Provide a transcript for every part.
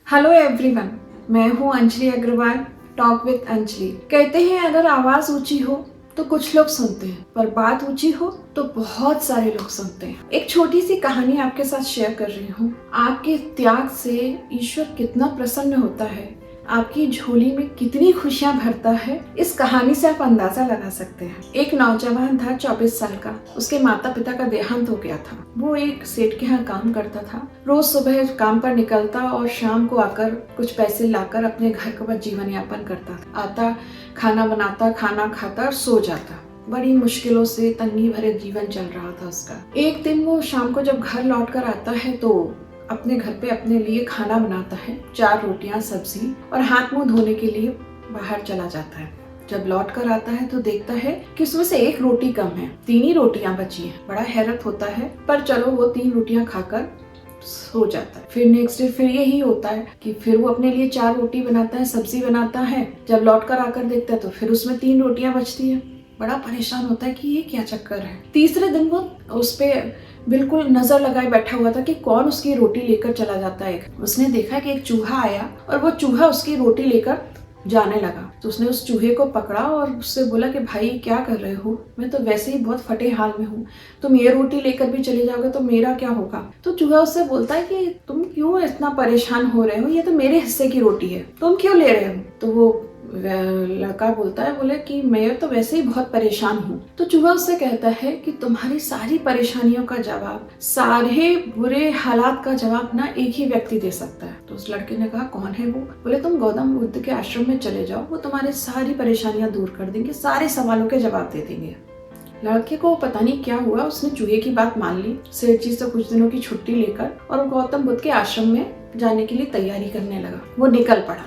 Hello everyone, मैं हूँ Anjali Agrawal. Talk with Anjali. कहते हैं अगर आवाज ऊंची हो तो कुछ लोग सुनते हैं, पर बात ऊंची हो तो बहुत सारे लोग सुनते हैं। एक छोटी सी कहानी आपके साथ शेयर कर रही हूँ। आपके त्याग से ईश्वर कितना प्रसन्न होता है, आपकी झोली में कितनी खुशियां भरता है, इस कहानी से आप अंदाजा लगा सकते हैं। एक नौजवान था 24 साल का। उसके माता पिता का देहांत हो गया था। वो एक सेठ के यहाँ काम करता था। रोज सुबह काम पर निकलता और शाम को आकर कुछ पैसे लाकर अपने घर का जीवन यापन करता था। आता, खाना बनाता, खाना खाता और सो जाता। बड़ी मुश्किलों से तंगी भरे जीवन चल रहा था उसका। एक दिन वो शाम को जब घर लौट कर आता है तो अपने घर पे अपने लिए खाना बनाता है, 4 रोटियां, सब्जी, और हाथ मुंह धोने के लिए बाहर चला जाता है। जब लौट कर आता है तो देखता है कि उसमें से 1 रोटी कम है, 3 ही रोटियां बची हैं। बड़ा हैरत होता है, पर चलो वो 3 रोटियां खाकर सो जाता है। फिर नेक्स्ट डे फिर यही होता है कि फिर वो अपने लिए 4 रोटी बनाता है, सब्जी बनाता है। जब लौट कर आकर देखता है तो फिर उसमें 3 रोटियां बचती है। बड़ा परेशान होता है कि ये क्या चक्कर है। तीसरे दिन वो उस पे बिल्कुल नजर लगाए बैठा हुआ था कि कौन उसकी रोटी लेकर चला जाता है। उसने देखा कि एक चूहा आया और वो चूहा उसकी रोटी लेकर जाने लगा। तो उसने उस चूहे को पकड़ा और उससे बोला कि भाई क्या कर रहे हो, मैं तो वैसे ही बहुत फटे हाल में हूँ, तुम ये रोटी लेकर भी चले जाओगे तो मेरा क्या होगा। तो चूहा उससे बोलता है कि तुम क्यों इतना परेशान हो रहे हो, ये तो मेरे हिस्से की रोटी है, तुम क्यों ले रहे हो। तो वो लड़का बोलता है, बोले कि मैं तो वैसे ही बहुत परेशान हूँ। तो चूहा उससे कहता है कि तुम्हारी सारी परेशानियों का जवाब, सारे बुरे हालात का जवाब ना एक ही व्यक्ति दे सकता है। तो उस लड़के ने कहा कौन है वो। बोले तुम गौतम बुद्ध के आश्रम में चले जाओ, वो तुम्हारी सारी परेशानियां दूर कर देंगे, सारे सवालों के जवाब दे देंगे। लड़के को पता नहीं क्या हुआ, उसने चूहे की बात मान ली, सेठ जी से कुछ दिनों की छुट्टी लेकर और गौतम बुद्ध के आश्रम में जाने के लिए तैयारी करने लगा। वो निकल पड़ा।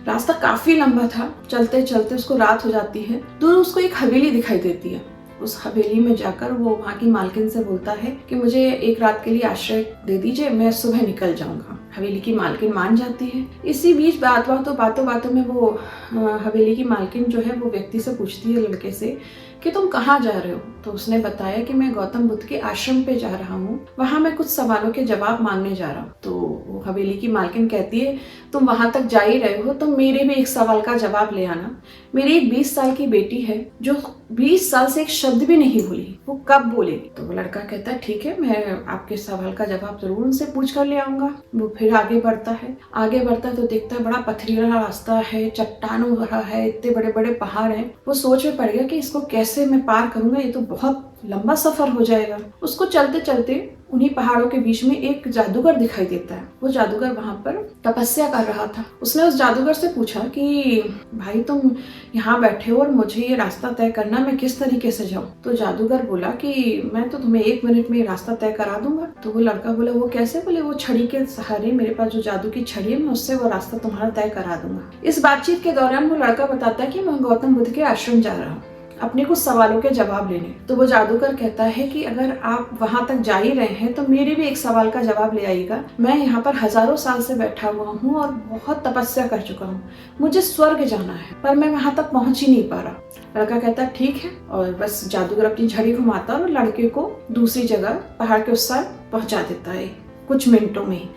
रास्ता काफी लंबा था। चलते चलते उसको रात हो जाती है। दूर उसको एक हवेली दिखाई देती है। उस हवेली में जाकर वो वहाँ की मालकिन से बोलता है कि मुझे एक रात के लिए आश्रय दे दीजिए, मैं सुबह निकल जाऊंगा। हवेली की मालकिन मान जाती है। इसी बीच बातों में वो हवेली की मालकिन जो है वो व्यक्ति से पूछती है, लड़के से, कि तुम कहाँ जा रहे हो। तो उसने बताया कि मैं गौतम बुद्ध के आश्रम पे जा रहा हूँ, वहाँ मैं कुछ सवालों के जवाब मांगने जा रहा हूँ। तो वो हवेली की मालकिन कहती है, तुम वहां तक जा ही रहे हो तो मेरे भी एक सवाल का जवाब ले आना। मेरी एक 20 साल की बेटी है जो 20 साल से एक शब्द भी नहीं बोली, वो कब बोलेगी। तो वो लड़का कहता है ठीक है, मैं आपके सवाल का जवाब जरूर उनसे पूछ कर ले आऊंगा। वो फिर आगे बढ़ता है तो देखता है बड़ा पथरीला रास्ता है, चट्टानों भरा है, इतने बड़े बड़े पहाड़ है। वो सोच में पड़ गया कि इसको कैसे मैं पार करूंगा, ये तो बहुत लंबा सफर हो जाएगा। उसको चलते चलते उन्हीं पहाड़ों के बीच में एक जादूगर दिखाई देता है। वो जादूगर वहां पर तपस्या कर रहा था। उसने उस जादूगर से पूछा कि भाई तुम यहाँ बैठे हो और मुझे ये रास्ता तय करना, मैं किस तरीके से जाऊँ। तो जादूगर बोला कि मैं तो तुम्हें 1 मिनट में ये रास्ता तय करा दूंगा। तो वो लड़का बोला वो कैसे। बोले वो छड़ी के सहारे, मेरे पास जो जादू की छड़ी है, मैं उससे वो रास्ता तुम्हारा तय करा दूंगा। इस बातचीत के दौरान वो लड़का बताता है कि मैं गौतम बुद्ध के आश्रम जा रहा हूँ अपने कुछ सवालों के जवाब लेने। तो वो जादूगर कहता है कि अगर आप वहां तक जा ही रहे हैं तो मेरे भी एक सवाल का जवाब ले आइएगा। मैं यहाँ पर हजारों साल से बैठा हुआ हूँ और बहुत तपस्या कर चुका हूँ, मुझे स्वर्ग जाना है, पर मैं वहां तक पहुंच ही नहीं पा रहा। लड़का कहता है ठीक है, और बस जादूगर अपनी झड़ी घुमाता और लड़के को दूसरी जगह पहाड़ के उस पार पहुंचा देता है। कुछ मिनटों में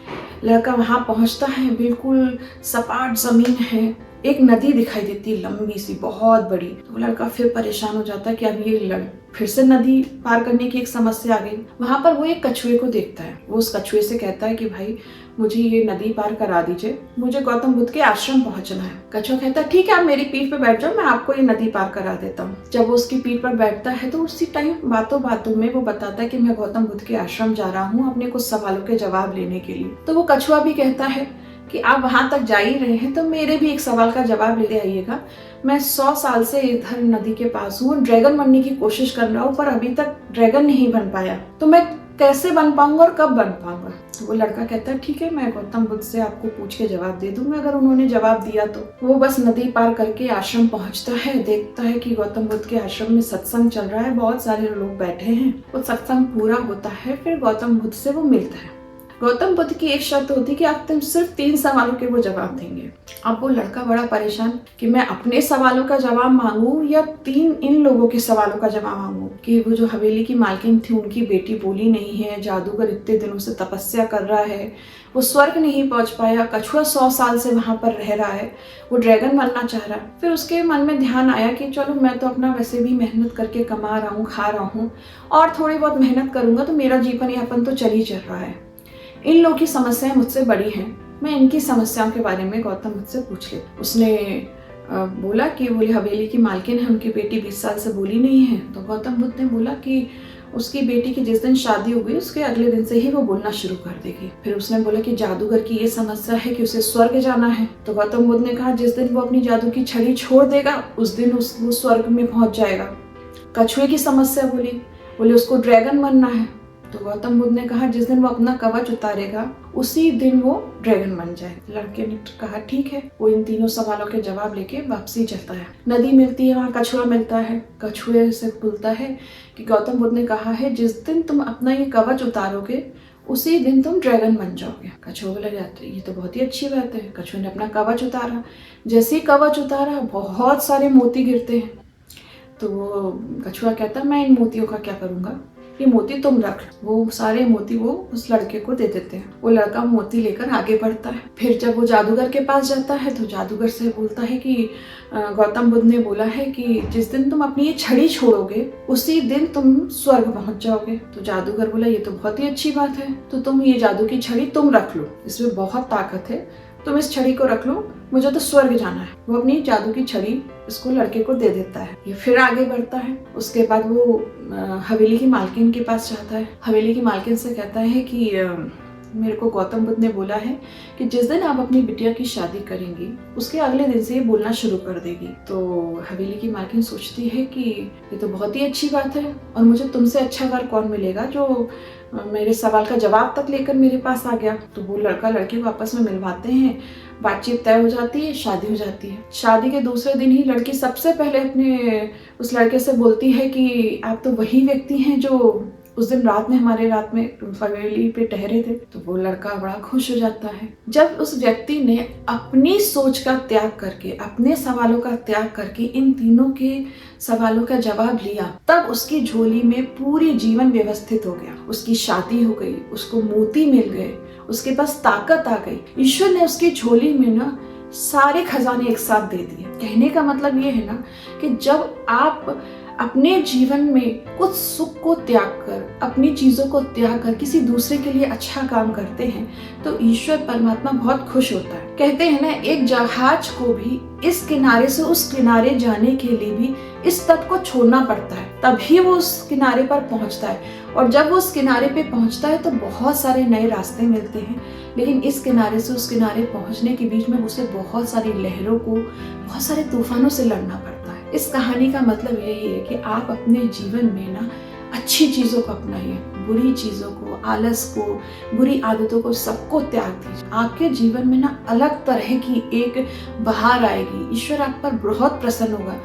लड़का वहां पहुंचता है, बिल्कुल सपाट जमीन है। एक नदी दिखाई देती है, लंबी सी, बहुत बड़ी। तो लड़का फिर परेशान हो जाता है कि अब ये फिर से नदी पार करने की एक समस्या आ गई। वहां पर वो एक कछुए को देखता है। वो उस कछुए से कहता है कि भाई मुझे ये नदी पार करा दीजिए, मुझे गौतम बुद्ध के आश्रम पहुंचना है। कछुआ कहता है ठीक है, आप मेरी पीठ पे बैठ जाओ, मैं आपको ये नदी पार करा देता हूँ। जब वो उसकी पीठ पर बैठता है तो उसी टाइम बातों में वो बताता है कि मैं गौतम बुद्ध के आश्रम जा रहा हूँ अपने कुछ सवालों के जवाब लेने के लिए। तो वो कछुआ भी कहता है कि आप वहां तक जा ही रहे हैं तो मेरे भी एक सवाल का जवाब ले आइएगा। मैं 100 साल से इधर नदी के पास हूँ, ड्रैगन बनने की कोशिश कर रहा हूँ, पर अभी तक ड्रैगन नहीं बन पाया, तो मैं कैसे बन पाऊंगा और कब बन पाऊंगा। वो लड़का कहता है ठीक है, मैं गौतम बुद्ध से आपको पूछ के जवाब दे दूंगा, अगर उन्होंने जवाब दिया तो। वो बस नदी पार करके आश्रम पहुंचता है, देखता है कि गौतम बुद्ध के आश्रम में सत्संग चल रहा है, बहुत सारे लोग बैठे हैं। वो सत्संग पूरा होता है, फिर गौतम बुद्ध से वो मिलता है। गौतम बुद्ध की एक शर्त होती कि आप तुम सिर्फ 3 सवालों के वो जवाब देंगे। अब वो लड़का बड़ा परेशान कि मैं अपने सवालों का जवाब मांगू या 3 इन लोगों के सवालों का जवाब मांगू, कि वो जो हवेली की मालकिन थी उनकी बेटी बोली नहीं है, जादूगर इतने दिनों से तपस्या कर रहा है, वो स्वर्ग नहीं पहुंच पाया, कछुआ 100 साल से वहां पर रह रहा है, वो ड्रैगन बनना चाह रहा है। फिर उसके मन में ध्यान आया कि चलो मैं तो अपना वैसे भी मेहनत करके कमा रहा हूँ, खा रहा हूँ, और थोड़ी बहुत मेहनत करूंगा तो मेरा जीवन यापन तो चल ही चल रहा है। इन लोगों की समस्याएं मुझसे बड़ी हैं, मैं इनकी समस्याओं के बारे में गौतम मुझसे पूछ ले। उसने बोला कि बोली हवेली की मालकिन है, उनकी बेटी 20 साल से बोली नहीं है। तो गौतम बुद्ध ने बोला कि उसकी बेटी की जिस दिन शादी हो गई उसके अगले दिन से ही वो बोलना शुरू कर देगी। फिर उसने बोला कि जादूगर की ये समस्या है कि उसे स्वर्ग जाना है। तो गौतम बुद्ध ने कहा जिस दिन वो अपनी जादू की छड़ी छोड़ देगा उस दिन वो स्वर्ग में पहुंच जाएगा। कछुए की समस्या बोली उसको ड्रैगन बनना है। तो गौतम बुद्ध ने कहा जिस दिन वो अपना कवच उतारेगा उसी दिन वो ड्रैगन बन जाए। लड़के ने कहा ठीक है। वो इन तीनों सवालों के जवाब लेके वापसी चलता है। नदी मिलती है, वहाँ कछुआ मिलता है। कछुए से बोलता है कि गौतम बुद्ध ने कहा है जिस दिन तुम अपना ये कवच उतारोगे उसी दिन तुम ड्रैगन बन जाओगे। कछुआ बोला जाता है ये तो बहुत ही अच्छी बात है। कछुए ने अपना कवच उतारा। जैसे ही कवच उतारा बहुत सारे मोती गिरते हैं। तो वो कछुआ कहता मैं इन मोतियों का क्या करूँगा, ये मोती तुम रख। वो सारे मोती वो उस लड़के को दे देते हैं। वो लड़का मोती लेकर आगे बढ़ता है। फिर जब वो जादूगर के पास जाता है तो जादूगर से बोलता है कि गौतम बुद्ध ने बोला है कि जिस दिन तुम अपनी ये छड़ी छोड़ोगे उसी दिन तुम स्वर्ग पहुंच जाओगे। तो जादूगर बोला ये तो बहुत ही अच्छी बात है, तो तुम ये जादू की छड़ी तुम रख लो, इसमें बहुत ताकत है, तुम इस छड़ी को रख लो, मुझे तो स्वर्ग जाना है। वो अपनी जादू की छड़ी इसको लड़के को दे देता है। ये फिर आगे बढ़ता है। उसके बाद वो हवेली की मालकिन के पास जाता है। हवेली की मालकिन से कहता है कि मेरे को गौतम बुद्ध ने बोला है कि जिस दिन आप अपनी बिटिया की शादी करेंगी उसके अगले दिन से ये बोलना शुरू कर देगी। तो हवेली की मालकिन सोचती है कि ये तो बहुत ही अच्छी बात है और मुझे तुमसे अच्छा वर कौन मिलेगा जो मेरे सवाल का जवाब तक लेकर मेरे पास आ गया। तो वो लड़का लड़की को आपस में मिलवाते हैं, बातचीत तय हो जाती है, शादी हो जाती है। शादी के दूसरे दिन ही लड़की सबसे पहले अपने उस लड़के से बोलती है कि आप तो वही व्यक्ति हैं जो उस दिन रात में हमारे रात में हवेली पे ठहरे थे। तो वो लड़का बड़ा खुश हो जाता है। जब उस व्यक्ति ने अपनी सोच का त्याग करके, अपने सवालों का त्याग करके इन तीनों के सवालों का जवाब लिया, तब उसकी झोली में पूरी जीवन व्यवस्थित हो गया। उसकी शादी हो गई, उसको मोती मिल गए, उसके पास ताकत आ गई। ईश्वर ने उसकी झोली में ना सारे खजाने एक साथ दे दिए। कहने का मतलब ये है ना कि जब आप अपने जीवन में कुछ सुख को त्याग कर, अपनी चीजों को त्याग कर किसी दूसरे के लिए अच्छा काम करते हैं तो ईश्वर परमात्मा बहुत खुश होता है। कहते हैं ना एक जहाज को भी इस किनारे से उस किनारे जाने के लिए भी इस तट को छोड़ना पड़ता है, तभी वो उस किनारे पर पहुंचता है। और जब वो उस किनारे पे पहुंचता है तो बहुत सारे नए रास्ते मिलते हैं, लेकिन इस किनारे से उस किनारे पहुंचने के बीच में उसे बहुत सारी लहरों को, बहुत सारे तूफानों से लड़ना पड़ता है। इस कहानी का मतलब यही है कि आप अपने जीवन में ना अच्छी चीजों को अपनाइए, बुरी चीजों को, आलस को, बुरी आदतों को सबको त्याग दीजिए। आपके जीवन में ना अलग तरह की एक बहार आएगी। ईश्वर आप पर बहुत प्रसन्न होगा।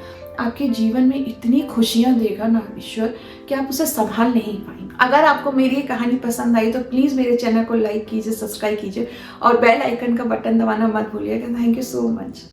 आपके जीवन में इतनी खुशियां देगा ना ईश्वर कि आप उसे संभाल नहीं पाएंगे। अगर आपको मेरी ये कहानी पसंद आई तो प्लीज मेरे चैनल को लाइक कीजिए, सब्सक्राइब कीजिए और बेल आइकन का बटन दबाना मत भूलिएगा। Thank you so much.